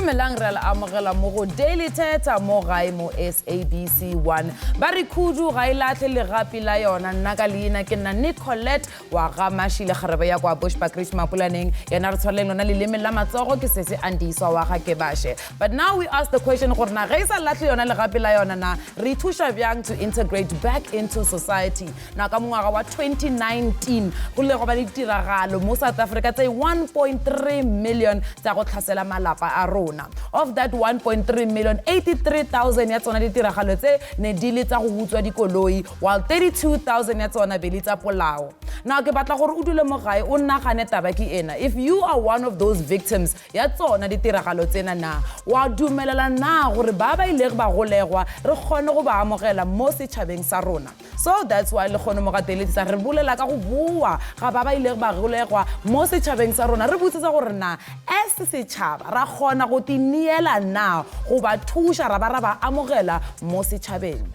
dumelang re la amogela mo go Daily Thetha mo gae mo SABC 1 ba re khudu ga ilatle le gapi la yona nna ka leina ke nna Nicolette wa ga mashile kgarebe ya kwa Bushbuckridge Mapulaneng yena re tshwareleng lona le leme la matsogo ke sese andiswa wa ga ke bashe. But now we ask the question gore na ga isa latle yona le gapi la yona na re thusha byang to integrate back into society. Na ka mongwaga wa 2019 go le go ba le tiragalo mo South Africa tse 1.3 million tsa go tlhasela malapa a rona. Of that 1.3 million, 83,000 ya tsona ditiragalo tse ne di le tsa go utswa dikoloi while 32,000 ya tsona be le tsa polao. Now ke batla gore o dule mo gae o nagane taba ke ena. If you are one of those victims ya tsona ditiragalo tsena na wa dumelela na gore ba ba ile ba golegwa re kgone go ba amogela mo setšhabeng sa rona. So that's why le kgone mo ga Daily Thetha re bolela ka go bua ga ba ba ile ba golegwa mo setšhabeng sa rona re botsisa gore na setšhaba ra kgona go tiniela na go ba thusha ra ba amogela mo setšhabeng.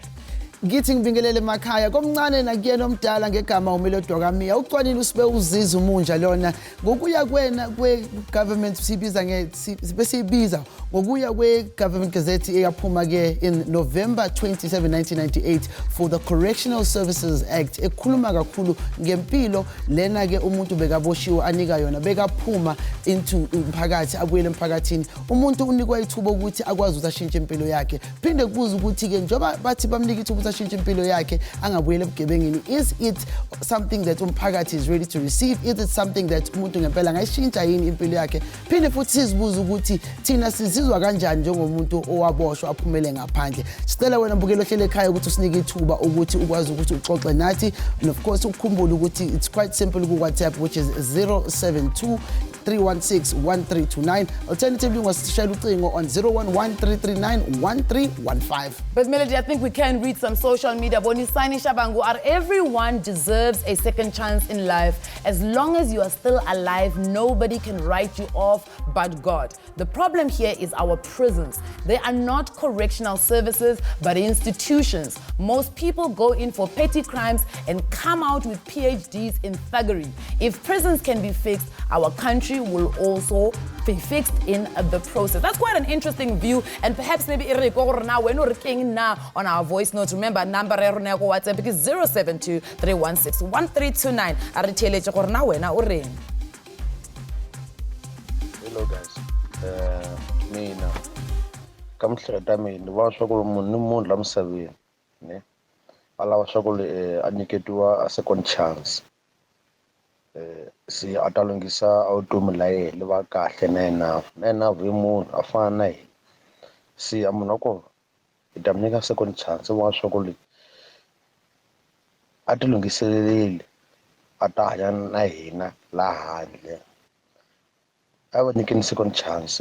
Ngithi ngibingelele emakhaya komncane nakuyena omdala ngegama uMelodwa kaMiya ucwanile usibe uziza umunja lona ngokuya kwena kwe-government sibiza ngokuya kwe-government gazette eyaphuma ke in November 27, 1998 for the Correctional Services Act ekhuluma kakhulu ngempilo lena ke umuntu bekaboshiwe anika yona bekaphuma into umphakathi abuyele emphakathini umuntu unikwa ithuba ukuthi akwazi ukuthi ashintshe impilo yakhe phinde kubuza ukuthi ke njoba bathi bamnika ithuba ashintshe impilo yakhe angabuyele ebugebengini. Is it something that umphakathi is ready to receive? Is it something that umuntu ngempela angayishintsha yini impilo yakhe? Phinde futhi sizibuza ukuthi thina sizizwa kanjani njengomuntu owaboshwa aphumele ngaphandle. Sicela wena mbukelo hlele ekhaya ukuthi usinike ithuba ukuthi ukwazi ukuthi uxoxe nathi and of course ukukhumbula ukuthi it's quite simple ku WhatsApp which is 072 316-1329. Alternatively, ungashayela ucingo on 011-339-1315. But Melody, I think we can read some social media. Bonisani Shabangu, everyone deserves a second chance in life. As long as you are still alive, nobody can write you off but God. The problem here is our prisons. They are not correctional services, but institutions. Most people go in for petty crimes and come out with PhDs in thuggery. If prisons can be fixed, our country will also be fixed in the process. That's quite an interesting view, and perhaps maybe now we're not now on our voice notes. Remember, number WhatsApp is 072-316-1329. Hello guys, mina kamhleta mina washakula umuntu lamsaveni ne ala washakula aniketiwa a second chance si atalungisa autumu la yele va kahle na vimunhu afana na yena si amunoko itamnika second chance washakula atilungiselele atahanya na hina la handle I would need a second chance.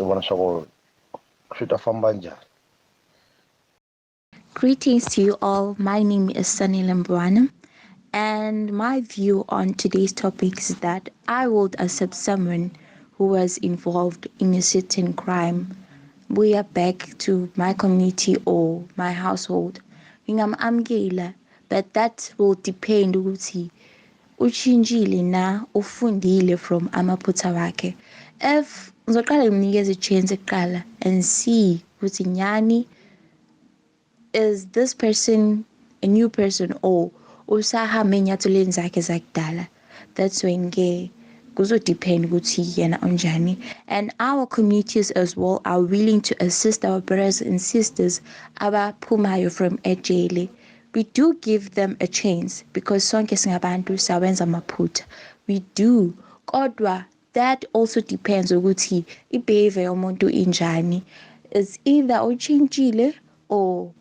Greetings to you all. My name is Sunny Lambwana, and my view on today's topic is that I would accept someone who was involved in a certain crime. We are back to my community or my household. But that will depend ukuthi uchinjile na ufundile from amaphutha wakhe. If ngizoqala ngimnikeze chance eqala and see ukuthi nyani is this person a new person or usahamba enyathuleni zakhe zakudala, that's when ke kuzodepend ukuthi yena onjani. And our communities as well are willing to assist our brothers and sisters abaphumayo from ejele. We do give them a chance because sonke singabantu sawenza amaphutha. We do. Kodwa that also depends ukuthi ibehavior yomuntu injani. Is either uchinjile or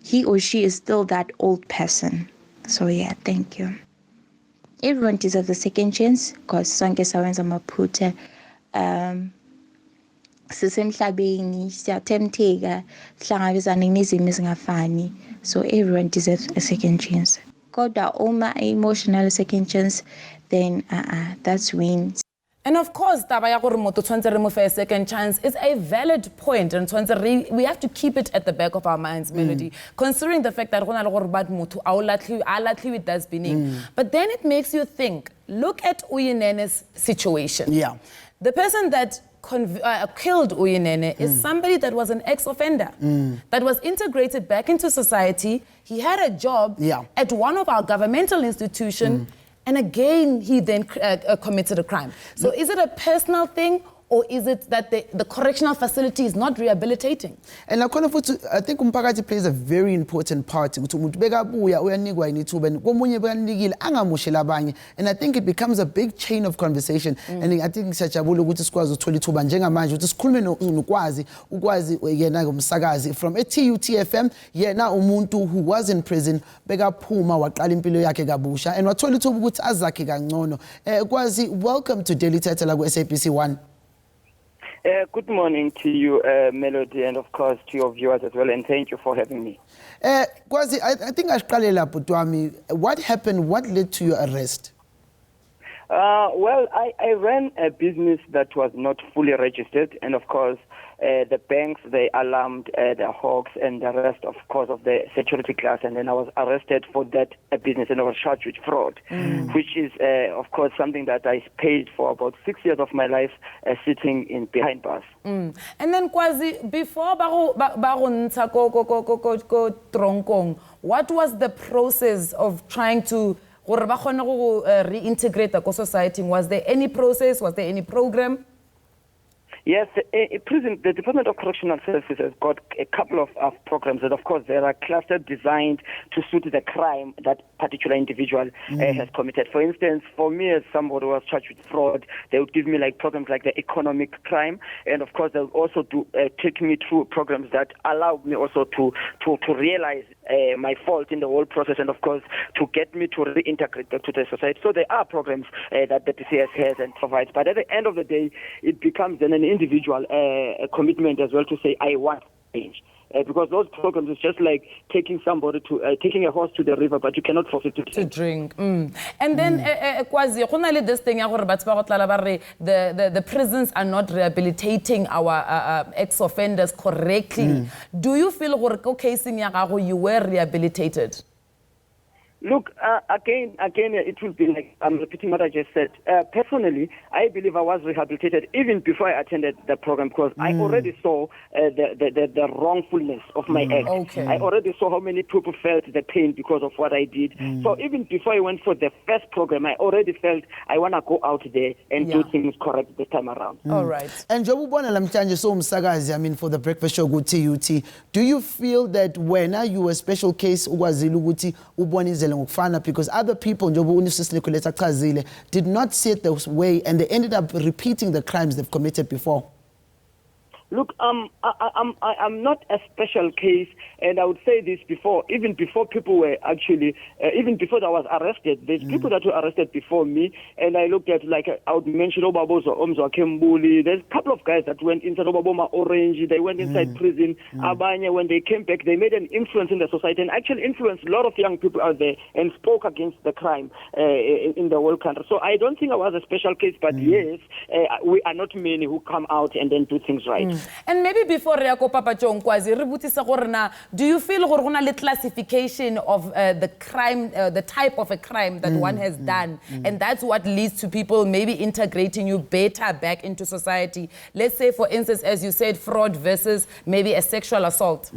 he or she is still that old person. So yeah, thank you. Everyone deserves a second chance because sonke sawenza amaphutha. Sisemhlabeni siyathemtheka sihlangabezana nezimo ezingafani. So everyone deserves a second chance. Kodwa uma emotional second chance, then that's when. And of course, taba ya gore motho tshwantse re mo fe a second chance is a valid point, and we have to keep it at the back of our minds, Melody, considering the fact that gona le gore bat motho a latlhiwe that's being. But then it makes you think. Look at Uyinene's situation. Yeah. The person that killed Uyinene is somebody that was an ex-offender, that was integrated back into society. He had a job at one of our governmental institutions, and again, he then committed a crime. So is it a personal thing, or is it that the correctional facility is not rehabilitating? And I think umphakathi plays a very important part. And I think it becomes a big chain of conversation. And I think from a TUTFM, yena umuntu who was in prison, bekaphuma waqala impilo yakhe kabusha, and wathola ithuba ukuthi azakhe kangcono. Kwazi, welcome to Daily Thetha la SABC 1. Good morning to you, Melody, and of course to your viewers as well, and thank you for having me. Kwazi, I think what happened, what led to your arrest? Well, I ran a business that was not fully registered, and of course the banks, they alarmed the hawks and the rest, of course, of the security class, and then I was arrested for that business, and I was charged with fraud, which is, of course, something that I paid for about 6 years of my life sitting in behind bars. And then, Kwazi, before what was the process of trying to reintegrate the society? Was there any process? Was there any program? Yes, the Department of Correctional Services has got a couple of programs, and of course there are clusters designed to suit the crime that particular individual has committed. For instance, for me as somebody who was charged with fraud, they would give me like programs like the economic crime, and of course they'll also take me through programs that allow me also to realize my fault in the whole process, and of course to get me to reintegrate back to the society. So there are programs that the DCS has and provides, but at the end of the day, it becomes then an individual commitment as well to say, I want change. Because those programs is just like taking somebody to taking a horse to the river, but you cannot force it to drink. And then, Kwazi, this thing the prisons are not rehabilitating our ex-offenders correctly. Do you feel you were rehabilitated? Look, again, it will be like, I'm repeating what I just said. Personally, I believe I was rehabilitated even before I attended the program, because I already saw the wrongfulness of my act. Okay. I already saw how many people felt the pain because of what I did. So even before I went for the first program, I already felt I want to go out there and do things correct this time around. All right. And I mean, for the breakfast show, good TUT, do you feel that when you were a special case, because other people did not see it this way, and they ended up repeating the crimes they've committed before? Look, I'm not a special case, and I would say this before, even before people were actually, even before I was arrested, there's people that were arrested before me, and I looked at, like, I would mention Obabozo, Omzo Kembuli, there's a couple of guys that went inside Obaboma Orange, they went inside prison, Abanya, when they came back, they made an influence in the society, and actually influenced a lot of young people out there, and spoke against the crime in the whole country. So I don't think I was a special case, but yes, we are not many who come out and then do things right. And maybe before Reako Papa Kwazi, do you feel the classification of the crime, the type of a crime that one has done, and that's what leads to people maybe integrating you better back into society? Let's say, for instance, as you said, fraud versus maybe a sexual assault.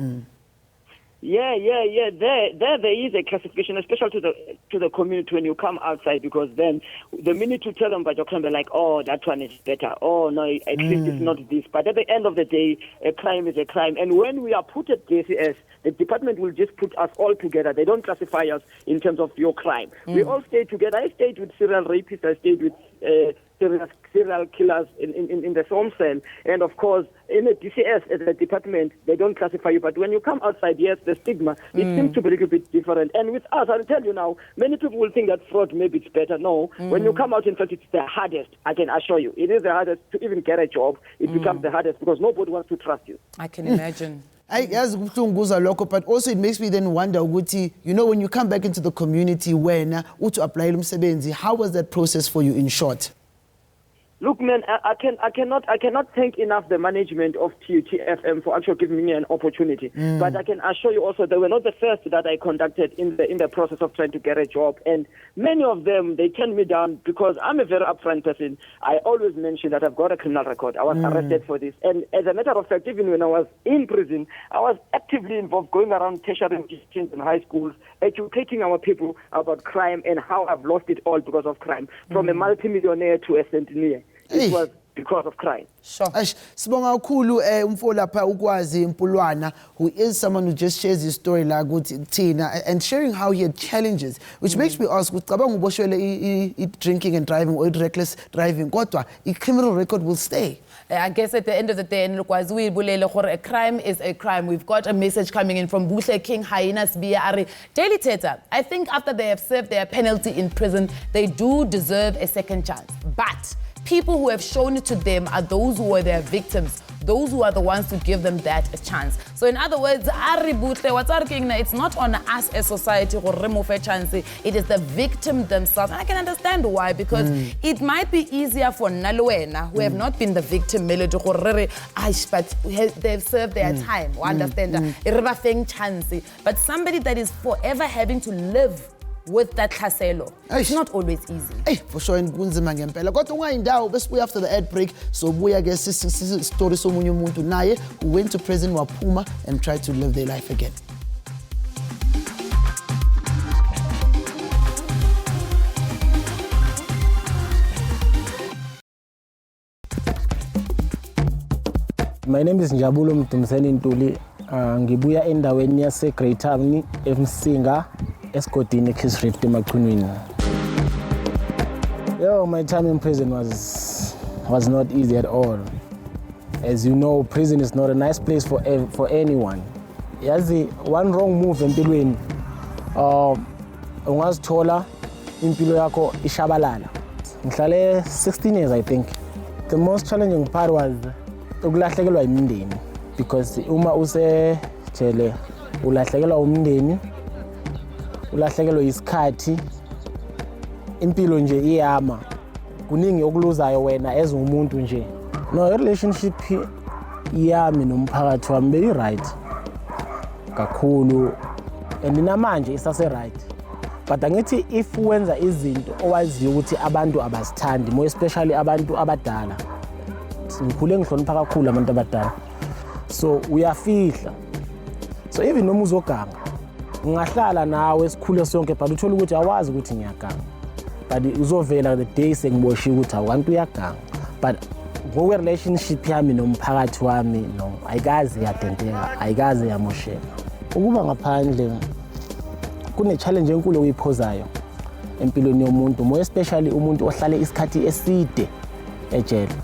Yeah. There is a classification, especially to the community when you come outside, because then the minute you tell them about your crime, they're like, oh, that one is better. Oh, no, at least it's not this. But at the end of the day, a crime is a crime. And when we are put at DCS, the department will just put us all together. They don't classify us in terms of your crime. We all stay together. I stayed with serial rapists. I stayed with serial killers in the home cell. And of course, in the DCS, as a department, they don't classify you. But when you come outside, yes, the stigma, it seems to be a little bit different. And with us, I'll tell you now, many people will think that fraud, maybe it's better. No, when you come out, in fact, it's the hardest. I can assure you. It is the hardest to even get a job. It becomes the hardest because nobody wants to trust you. I can imagine. But also it makes me then wonder, you know, when you come back into the community, when to apply, how was that process for you in short? Look, man, I cannot thank enough the management of TFM for actually giving me an opportunity. But I can assure you also they were not the first that I contacted in the process of trying to get a job. And many of them, they turned me down because I'm a very upfront person. I always mention that I've got a criminal record. I was arrested for this. And as a matter of fact, even when I was in prison, I was actively involved going around tertiary institutions and high schools, educating our people about crime and how I've lost it all because of crime. From a multimillionaire to a centenarian. It was because of crime. Sure. Sibonga kakhulu umfo lapha ukwazi Mpulwana, who is someone who just shares his story la ukuthi Tina and sharing how he had challenges, which makes me ask ucabanga uboshwele drinking and driving or reckless driving kodwa criminal record will stay. I guess at the end of the day, a crime is a crime. We've got a message coming in from Buhle King Hyenas Biari. Daily Thetha, I think after they have served their penalty in prison, they do deserve a second chance. But people who have shown it to them are those who were their victims, those who are the ones to give them that a chance. So in other words, it's not on us as society to remove a chance. It is the victim themselves. And I can understand why, because it might be easier for Nalwena, who have not been the victim, but they've served their time. Understand? But somebody that is forever having to live with that hlaselo, it's not always easy. Hey, for sure kunzima ngempela. Kodwa ungayindawo besibuya after the ad break, so buya ke story somunye umuntu naye who went to prison waphuma and tried to live their life again. My name is Njabulo Mtumseni Ntuli. Ngibuya endaweni yase Great Town eMsinga Eskodini Kiss Rift emakhunwini. My time in prison was not easy at all. As you know, prison is not a nice place for anyone. Yazi one wrong move empilweni ungazithola impilo yakho ishabalala. Ngihlale 16 years I think. The most challenging part was ukulahlekelwa imindeni, because uma usejele ulahlekelwa umndeni, ulahlekelwa isikhathi, impilo nje iyama, kuningi okuluzayo wena as umuntu nje. No, relationship yami nomphakathi wami be right kakhulu and namanje isase right. But angithi if wenza izinto owaziyo ukuthi abantu abasithandi, more especially abantu abadala. Ngikhule ngihlonipha kakhulu abantu abadala. So uyafihla. So even noma uzoganga, ungahlala nawe esikhule sonke but uthola ukuthi awazi ukuthi ngiyaganga. But uzovela the day sengiboshiwe ukuthi awantu uyaganga. But ngowe relationship yami nomphakathi wami no ayikaze yadenteka, ayikaze yamosheka. Ukuba ngaphandle kune challenge enkulu oyiphozayo empilweni yomuntu, more especially umuntu ohlale isikhathi eside ejele.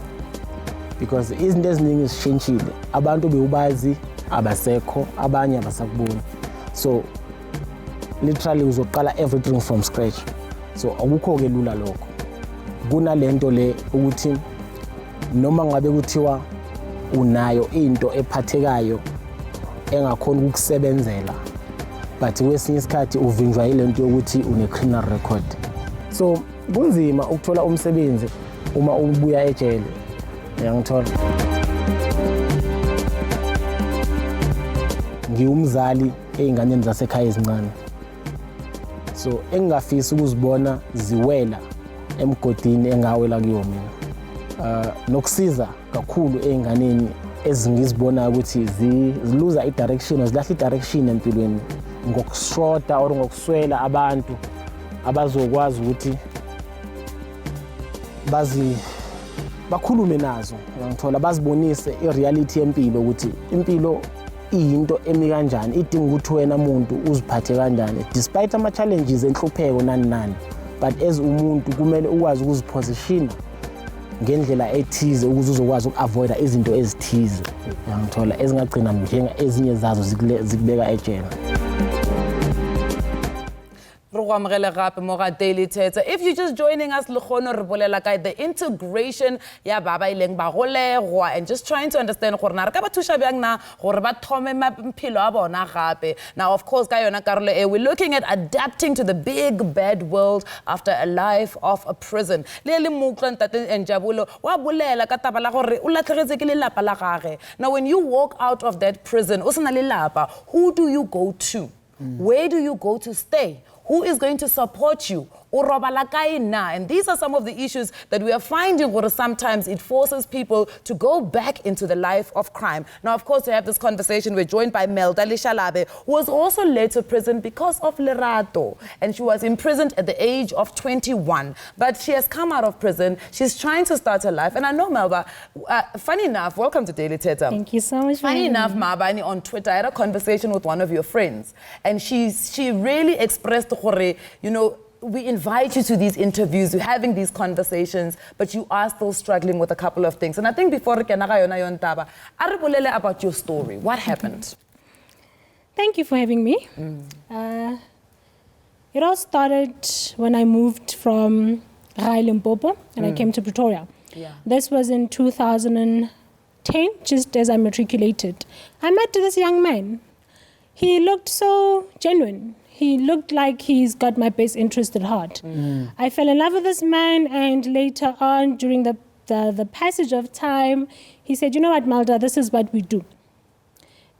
Because izinto eziningi zishintshile, abantu bewubazi abasekho, abanye abasakuboni. So literally uzoqala everything from scratch. So akukho ke lula lokho. Kunalento le ukuthi noma ngabe kuthiwa unayo into ephathekayo engakhona ukukusebenzela, but kwesinye isikhathi uvinjwa ilento yokuthi une criminal record. So kunzima ukuthola umsebenzi uma ubuya ejele. Ngiyangithola. Ngiwumzali einganeni zasekhaya ezincane. So engafisi ukuzibona ziwela emgodini engawela kuyo mina. Nokusiza kakhulu einganeni ezingizibona ukuthi ziluza idirection, zilahla idirection empilweni ngokushoda or ngokuswela abantu abazokwazi ukuthi bakhulume nazo, ngithola bazibonise ireality yempilo ukuthi impilo iyinto emi kanjani, idinga ukuthi wena umuntu uziphathe kanjani despite ama challenges enhlupheko nani. But as umuntu kumele ukwazi ukuziposition ngendlela ethize ukuze uzokwazi ukuavoid izinto ezithize, ngithola ezingagcina njenga ezinye zazo zikubeka ejele. go amogele gape mo ga Daily Thetha. If you're just joining us, le kgone re bolela ka the integration ya ba ba ileng ba golegwa and just trying to understand gore na re ka ba thusha bjang na gore ba thome maphelo a bona gape. Now, of course, ka yona karolo e, we're looking at adapting to the big bad world after a life of a prison. Le mo utlwa ntate Njabulo wa bolela ka taba la gore o latlhegetse ke lelapa la gage. Now, when you walk out of that prison, o sena lelapa, who do you go to? Where do you go to stay? Who is going to support you? And these are some of the issues that we are finding where sometimes it forces people to go back into the life of crime. Now, of course, to have this conversation, we're joined by Melda Lishalabe, who was also led to prison because of Lerato. And she was imprisoned at the age of 21. But she has come out of prison. She's trying to start her life. And I know, Melba, funny enough, welcome to Daily Thetha. Thank you so much. Funny enough, Mabani, on Twitter, I had a conversation with one of your friends. And she really expressed, you know, we invite you to these interviews, we're having these conversations, but you are still struggling with a couple of things. And I think before about your story, what happened? Thank you for having me. It all started when I moved from Limpopo and I came to Pretoria. Yeah. This was in 2010, just as I matriculated. I met this young man. He looked so genuine. He looked like he's got my best interest at heart. I fell in love with this man, and later on, during the passage of time, he said, you know what, Malda, this is what we do.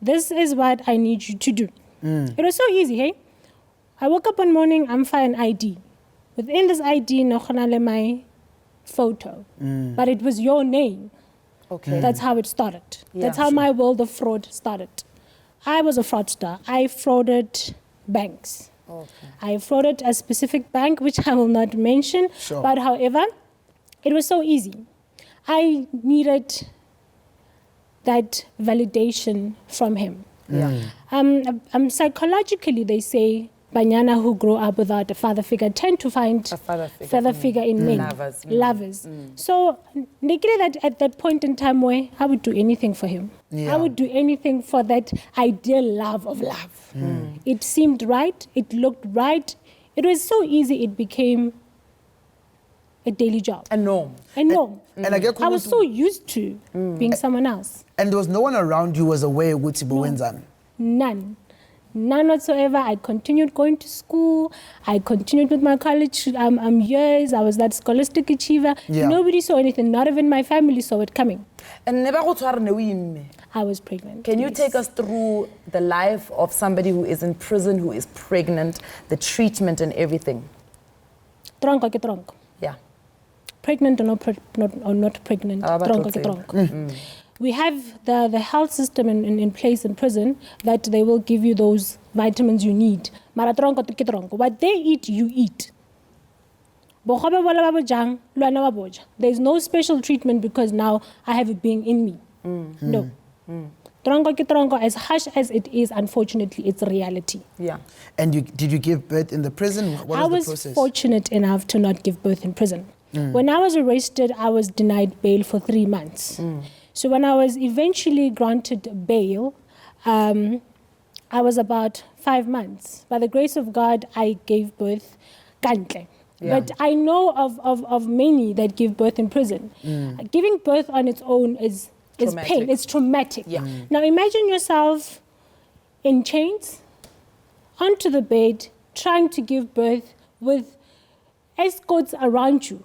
This is what I need you to do. It was so easy, hey? I woke up one morning, I'm fine ID. Within this ID, my photo. But it was your name. Okay. That's how it started. Yeah, That's how my world of fraud started. I was a fraudster. I frauded banks. Okay. I frauded a specific bank, which I will not mention. Sure. But however, it was so easy. I needed that validation from him. Yeah. Psychologically, they say Banyana who grow up without a father figure tend to find A father figure. in men. Lovers. Lovers. So, that at that point in time where I would do anything for him. Yeah. I would do anything for that ideal love of love. It seemed right. It looked right. It was so easy. It became a daily job. A norm. A norm. And I get I was so used to being someone else. And there was no one around you who was aware ukuthi bowenzani. None whatsoever. I continued going to school. I continued with my college years. I was that scholastic achiever. Yeah. Nobody saw anything. Not even my family saw it coming. And never go to her. I was pregnant. Can you yes. take us through the life of somebody who is in prison, who is pregnant, the treatment and everything? Tronco ke tronco. Yeah. Pregnant or not pregnant. Tronco ke tronco. We have the health system in place in prison that they will give you those vitamins you need. Mara tronco ke tronco. What they eat, you eat. There's no special treatment because now I have a being in me. No. Tronco ke tronco, as harsh as it is, unfortunately, it's a reality. Yeah. And did you give birth in the prison? What I was was the process? fortunate enough to not give birth in prison. When I was arrested, I was denied bail for 3 months. So when I was eventually granted bail, I was about 5 months. By the grace of God, I gave birth kantle. Yeah. But I know of many that give birth in prison. Giving birth on its own is pain. It's traumatic. Yeah. Now imagine yourself in chains, onto the bed, trying to give birth with escorts around you.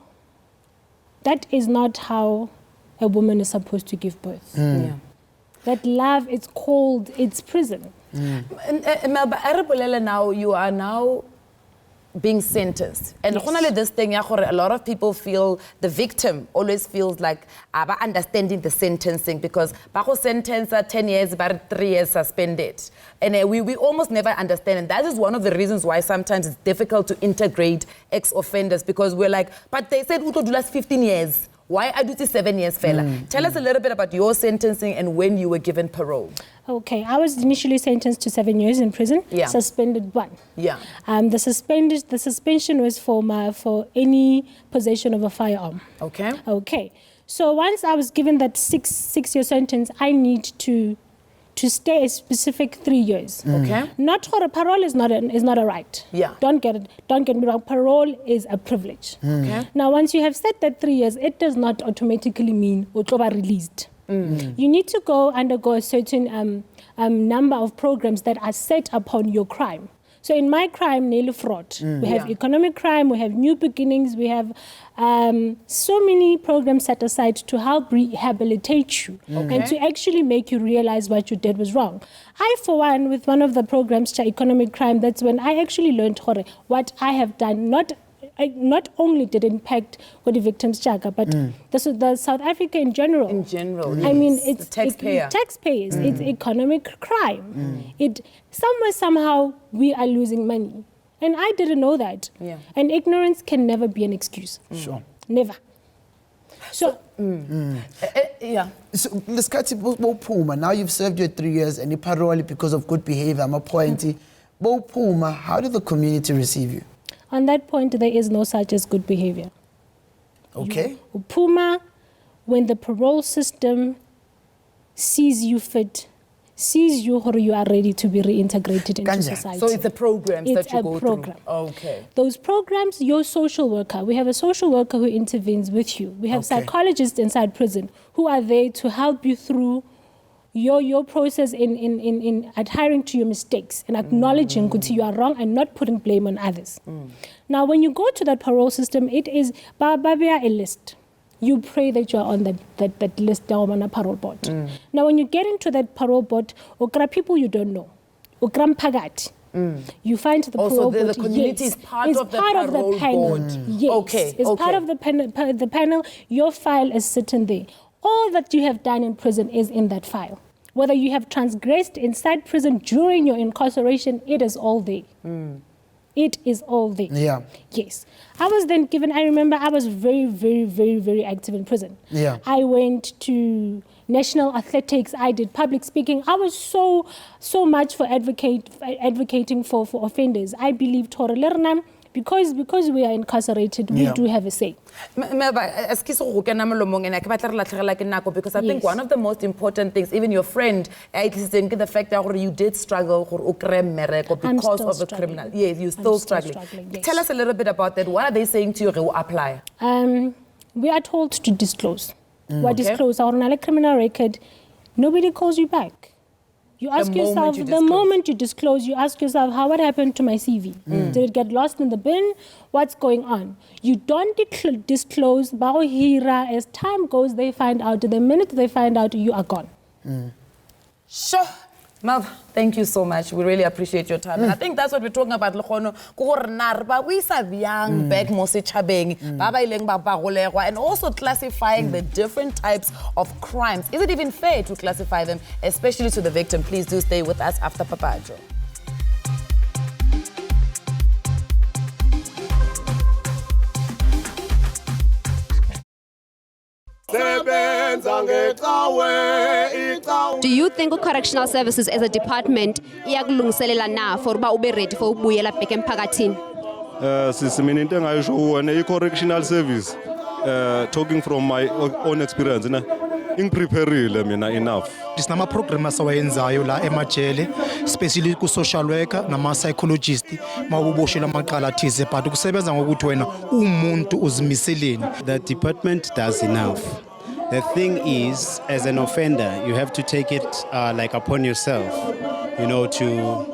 That is not how a woman is supposed to give birth. Yeah. That love, it's cold, it's prison. Melba, now you are now being sentenced. And Yes. this thing, a lot of people feel, the victim always feels like understanding the sentencing because bako sentence 10 years, but 3 years suspended. And we almost never understand. And that is one of the reasons why sometimes it's difficult to integrate ex-offenders because we're like, but they said we could do last 15 years. Why I do this 7 years, fella? Tell us a little bit about your sentencing and when you were given parole. Okay, I was initially sentenced to 7 years in prison, Yeah. suspended 1. Yeah. The suspension was for any possession of a firearm. Okay. Okay, so once I was given that six-year sentence, I need to to stay a specific 3 years. Okay. Not for a parole is not a right. Yeah. Don't get me wrong. Parole is a privilege. Okay. Now, once you have set that 3 years, it does not automatically mean utloba released. You need to go undergo a certain number of programs that are set upon your crime. So in my crime, nail fraud, we have economic crime, we have new beginnings, we have so many programs set aside to help rehabilitate you and to actually make you realize what you did was wrong. I, for one, with one of the programs, economic crime, that's when I actually learned what I have done, not only did it impact what the victims Chaka, but the South Africa in general. In general, I mean, yes. it's The taxpayer. taxpayers. It's economic crime. Somehow we are losing money, and I didn't know that. Yeah. And ignorance can never be an excuse. Sure. Never. So. Yeah. So let's cut it. Puma. Now you've served your 3 years and you parole because of good behavior. I'm appointed. Puma, how did the community receive you? On that point, there is no such as good behavior. Okay. Puma, when the parole system sees you fit, sees you or you are ready to be reintegrated into Kanja. society. So it's the programs It's that you a go program. through. Okay. Those programs, your social worker, we have a social worker who intervenes with you. We have Okay. psychologists inside prison who are there to help you through your process in adhering to your mistakes and acknowledging that you are wrong and not putting blame on others. Now, when you go to that parole system, it is a list. You pray that you are on that list down on a parole board. Now, when you get into that parole board, okra people you don't know, okra mpagati. You find the Also, parole the board, community is part is of the part parole the panel. board. Yes, Okay, it's part of the panel. Your file is sitting there. All that you have done in prison is in that file. Whether you have transgressed inside prison during your incarceration, it is all there. It is all there. Yeah. Yes. I was then given, I remember I was very, very, very, very active in prison. Yeah. I went to national athletics. I did public speaking. I was so much for advocating for offenders. I believe because we are incarcerated, we do have a say. Because I think one of the most important things, even your friend, the fact that you did struggle because of a criminal. Yes, you're still struggling. Yes. Tell us a little bit about that. What are they saying to you to apply? We are told to disclose. What disclose? Our criminal record, nobody calls you back. You ask yourself, the moment you disclose, you ask yourself, what happened to my CV? Did it get lost in the bin? What's going on? You don't disclose, as time goes, they find out. The minute they find out, you are gone. Sure. Mal, thank you so much. We really appreciate your time. And I think that's what we're talking about. And also classifying the different types of crimes. Is it even fair to classify them, especially to the victim? Please do stay with us after Papajo. Do you think correctional services as a department iyakulungiselela na for ba ube ready for ubuyela back emphakathini? Mina into engayisho wona i-correctional service talking from my own experience ingipreparile mina enough. Sinama-program asawayenzayo la emajele, especially ku-social worker nama-psychologist mawuboshelwa amaqala athize, but ukusebenza ngokuthi wena umuntu uzimiseleni. The department does enough. The thing is, as an offender, you have to take it like upon yourself, to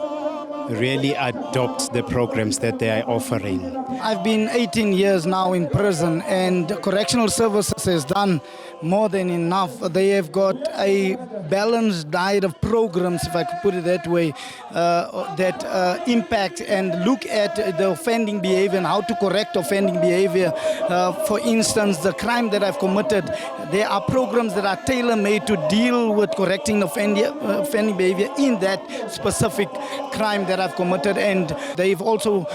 really adopt the programs that they are offering. I've been 18 years now in prison, and correctional services has done more than enough. They have got a balanced diet of programs, if I could put it that way, that impact and look at the offending behavior and how to correct offending behavior. For instance, the crime that I've committed, there are programs that are tailor-made to deal with correcting offending behavior in that specific crime that I've committed. And they've also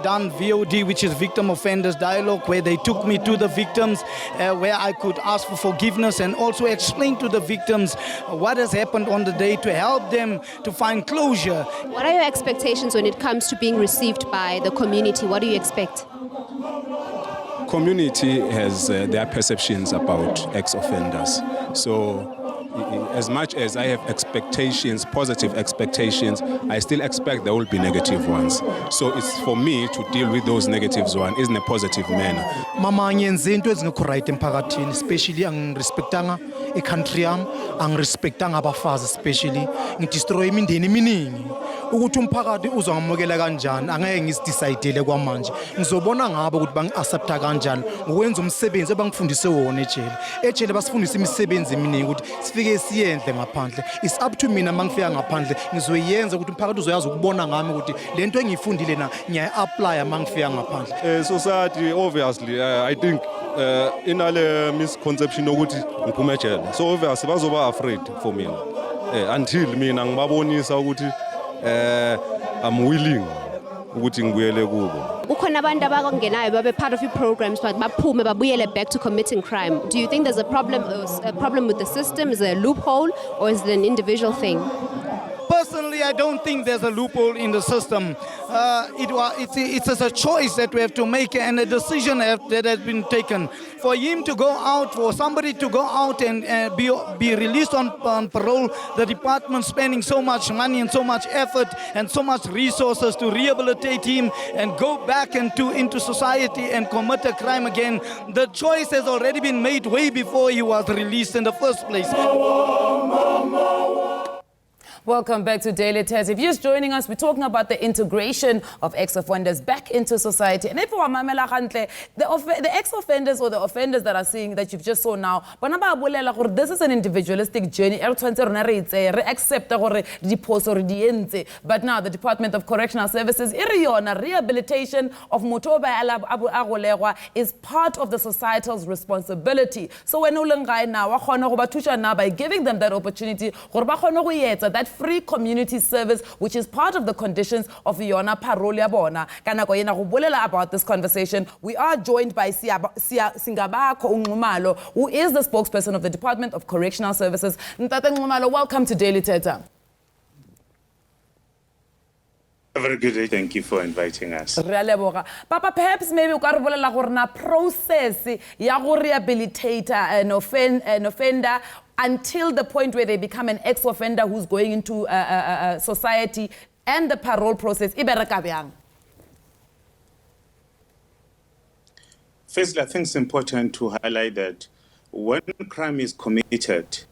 done VOD, which is Victim Offenders Dialogue, where they took me to the victims, where I could ask for forgiveness and also explain to the victims what has happened on the day to help them to find closure. What are your expectations when it comes to being received by the community? What do you expect? Community has their perceptions about ex-offenders. So as much as I have expectations, positive expectations, I still expect there will be negative ones. So it's for me to deal with those negatives one in a positive manner. Mama ngiyenza into ezingekho right emphakathini, especially angirespectanga i-country yami, angirespectanga abafazi especially, ngidestroy imindeni eminingi. Ukuthi umphakathi uzongamukela kanjani angeke ngisidecidele kwamanje. Ngizobona ngabo ukuthi bangi-accepta kanjani ngokwenza umsebenzi abangifundise wona ejele. Ejele basifundisa imisebenzi eminingi ukuthi sifike siyenze ngaphandle. It's up to mina mangifika ngaphandle ngizoyenza ukuthi umphakathi uzoyazi ukubona ngami ukuthi lento engiyifundile na ngiya-apply mangifika ngaphandle. Society obviously I think inale misconception ukuthi ngiphume ejele. So obviously bazoba afraid for mina. Until mina ngibabonisa ukuthi I'm willing ukuthi ngibuyele kubo. Ukhona abantu abangenayo babe part of your programs but baphume babuyele back to committing crime. Do you think there's a problem with the system? Is there a loophole or is it an individual thing? Personally, I don't think there's a loophole in the system. It's a choice that we have to make and a decision that has been taken. For him to go out, for somebody to go out and be released on parole, the department spending so much money and so much effort and so much resources to rehabilitate him and go back into society and commit a crime again. The choice has already been made way before he was released in the first place. Welcome back to Daily Test. If you're just joining us, we're talking about the integration of ex-offenders back into society. And if the ex-offenders or the offenders that are seeing that you've just saw now, this is an individualistic journey. But now the Department of Correctional Services, rehabilitation of Mutoba is part of the societal's responsibility. So when now by giving them that opportunity, that free community service, which is part of the conditions of Yona Parole ya bona. About this conversation, we are joined by Singabako Ngumalo, who is the spokesperson of the Department of Correctional Services. Ntate Ngumalo, welcome to Daily Thetha. A very good day. Thank you for inviting us. Papa, perhaps maybe la process ya go rehabilitate an offender until the point where they become an ex-offender who's going into society, and the parole process. Firstly, I think it's important to highlight that when crime is committed,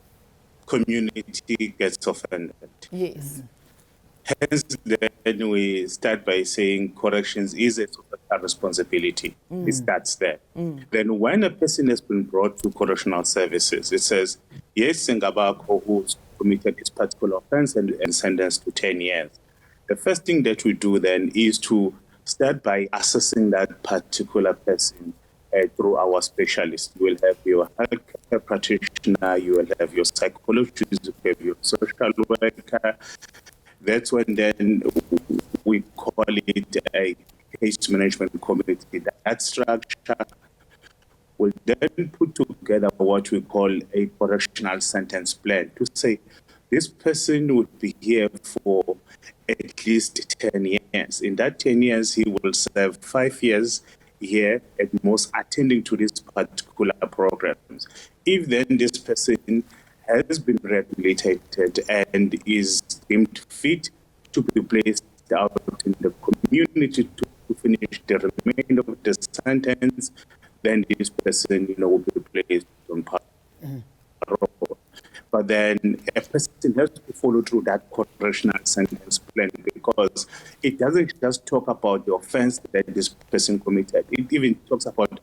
community gets offended. Yes. Hence, then we start by saying corrections is a social responsibility. It starts there. Then when a person has been brought to correctional services, it says, yes, Singabako who's committed this particular offense and sentenced to 10 years. The first thing that we do then is to start by assessing that particular person through our specialists. You will have your healthcare practitioner, you will have your psychologist, you will have your social worker. That's when then we call it a case management committee. That structure will then put together what we call a correctional sentence plan to say this person would be here for at least 10 years. In that 10 years, he will serve 5 years here at most attending to these particular programs. If then this person has been rehabilitated and is deemed fit to be placed out in the community to finish the remainder of the sentence, then this person, will be placed on parole. But then a person has to follow through that correctional sentence plan because it doesn't just talk about the offense that this person committed. It even talks about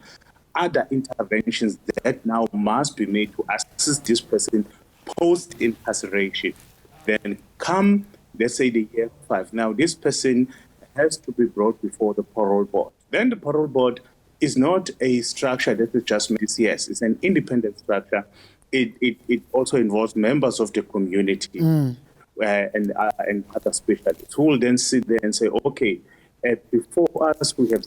other interventions that now must be made to assist this person post-incarceration. Then come, let's say, the year 5. Now, this person has to be brought before the parole board. Then the parole board is not a structure that is just yes, it's an independent structure. It also involves members of the community and other specialists who will then sit there and say, okay, before us, we have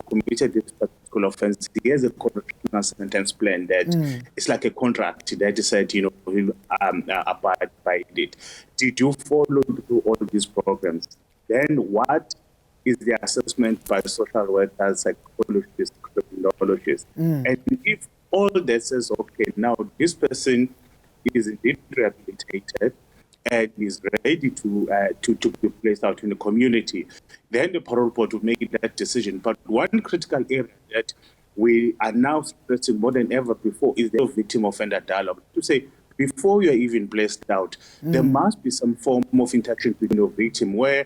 committed this particular offense. Here's a correctional sentence plan that it's like a contract that is said, we'll abide by it. Did you follow through all of these programs? Then what is the assessment by social workers, psychologists, criminologists? And if all that says, okay, now this person is indeed rehabilitated and is ready to be placed out in the community, then the parole board will make that decision. But one critical area that we are now stressing more than ever before is the victim-offender dialogue. To say, before you are even placed out, there must be some form of interaction between your victim where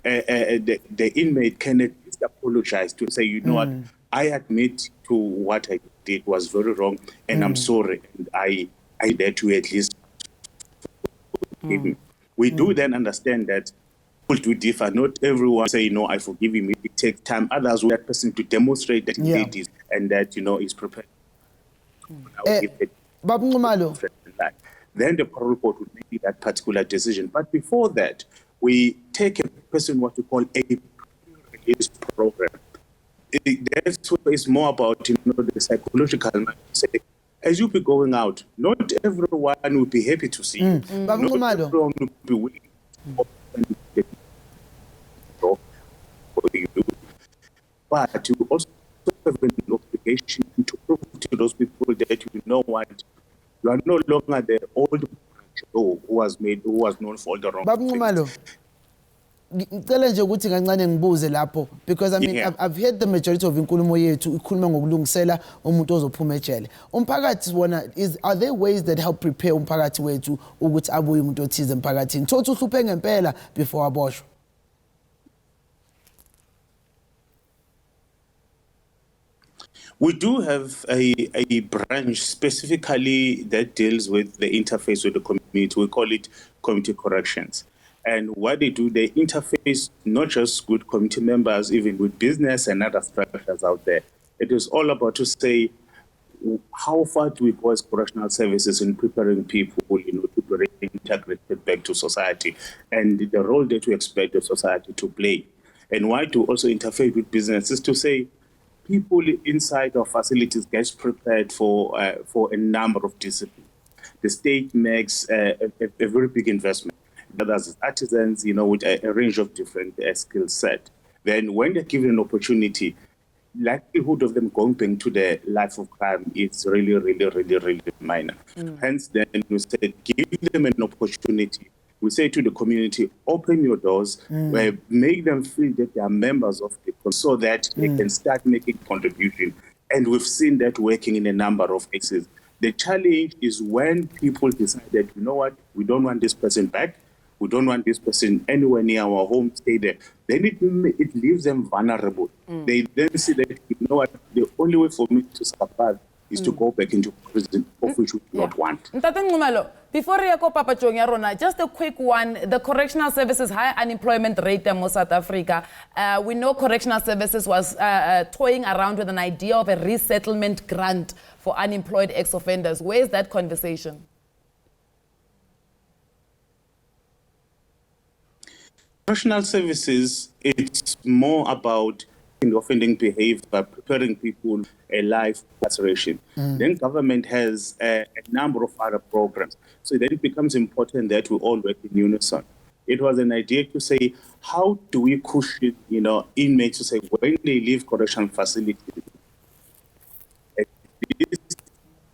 the inmate can at least apologize to say, you know what, I admit to what I did was very wrong, and I'm sorry, and I dare to at least forgive me. We do then understand that people do differ. Not everyone say, no, I forgive him. It takes time. Others want that person to demonstrate that it is and that, is prepared. Then the parole board would make that particular decision. But before that, we take a person what we call a release program. That's what is more about, the psychological mindset. As you be going out, not everyone will be happy to see you. Not everyone will be willing to for you. But you also have an obligation to prove to those people that you know what, you are no longer the old who was known for all the wrong things. Ngicela nje ukuthi kancane ngibuze lapho because I mean I've heard the majority of inkulumo yethu ikhuluma ngokulungisela umuntu ozophuma ejele. Umphakathi wona are there ways that help prepare umphakathi wethu ukuthi abuye umuntu othize emphakathini thothi uhluphe ngempela before aboshwe? We do have a branch specifically that deals with the interface with the community. We call it community corrections. And what they do, they interface not just with community members, even with business and other structures out there. It is all about to say, how far do we go as correctional services in preparing people, to be reintegrated back to society, and the role that we expect the society to play. And why to also interface with businesses to say, people inside our facilities get prepared for a number of disciplines. The state makes a very big investment. Others artisans, with a range of different skill set. Then when they're given an opportunity, likelihood of them going back to the life of crime is really, really, really, really minor. Hence, then we said, give them an opportunity. We say to the community, open your doors, make them feel that they are members of the so that they can start making contribution. And we've seen that working in a number of cases. The challenge is when people decide that, you know what, we don't want this person back, we don't want this person anywhere near our home, stay there. Then it leaves them vulnerable. They then see that, you know what, the only way for me to survive is to go back into prison, of which we do not want. Before we go, Papa Rona, just a quick one. The correctional services high unemployment rate in South Africa. We know correctional services was toying around with an idea of a resettlement grant for unemployed ex-offenders. Where is that conversation? Correctional services, it's more about the offending behavior, preparing people a life incarceration. Then government has a number of other programs. So then it becomes important that we all work in unison. It was an idea to say, how do we cushion, inmates to say when they leave correctional facilities, at least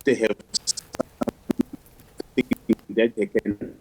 they have something that they can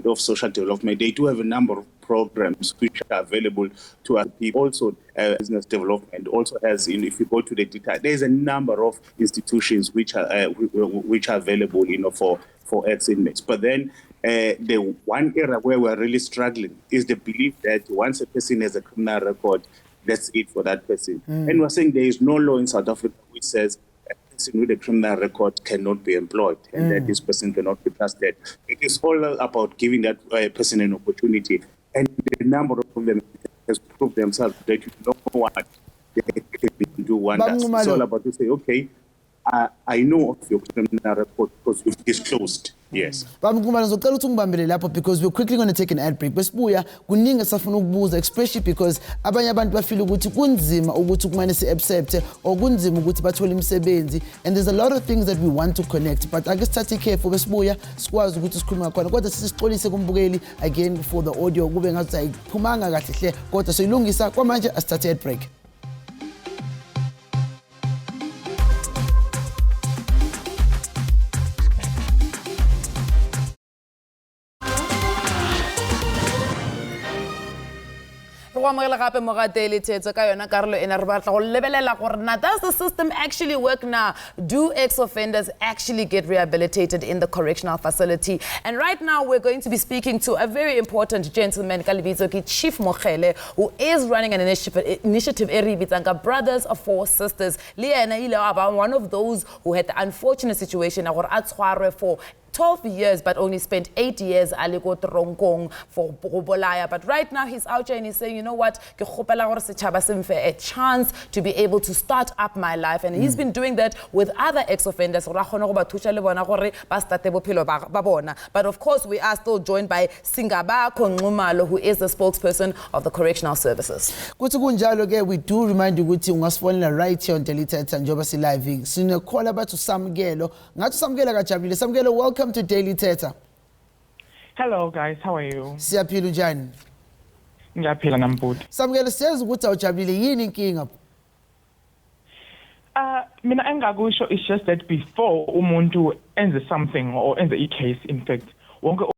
of social development. They do have a number of programs which are available to other people. Also, business development also has, if you go to the detail, there's a number of institutions which are available, for ex-inmates. But then the one area where we're really struggling is the belief that once a person has a criminal record, that's it for that person. And we're saying there is no law in South Africa which says a person with a criminal record cannot be employed and that this person cannot be trusted. It is all about giving that person an opportunity. And the number of them has proved themselves that you know what they can do wonders. It's all about to say, okay, I know of your criminal record because you've disclosed. Yes. Because we're quickly going to take an ad break. Besibuya kuningi safuna ukubuza, especially because abanye abantu bafila ukuthi kunzima ukuthi kumane si accept or kunzima ukuthi bathole imisebenzi, and there's a lot of things that we want to connect, but ake sithathe careful besibuya sikwazi ukuthi sikhuluma khona kodwa sisixolise kumbukeli again for the audio kube ngathi ayiphumanga kahle hle kodwa soyilungisa kwamanje asithathe ad break. Daily Thetha ka yona karolo ena re batla go lebelela gore na does the system actually work now? Do ex-offenders actually get rehabilitated in the correctional facility? And right now we're going to be speaking to a very important gentleman, Chief Mokhele, who is running an initiative Brothers for Sisters. One of those who had the unfortunate situation for 12 years, but only spent 8 years for Bobolaya. But right now he's out here and he's saying, you know what, a chance to be able to start up my life. And he's been doing that with other ex-offenders. But of course, we are still joined by Singaba Konglumalo, who is the spokesperson of the Correctional Services. We do remind you that you must follow right here on Daily Thetha and Jobasi Live. So call about to Samgelo. Samgelo, welcome to Daily Thetha. Hello guys, how are you? Siyaphila njani? Ngiyaphila nambuti. Samgelo siyazi ukuthi awujabulile yini inkinga? Mina engakusho is just that before umuntu enze something or enze a case, in fact wonke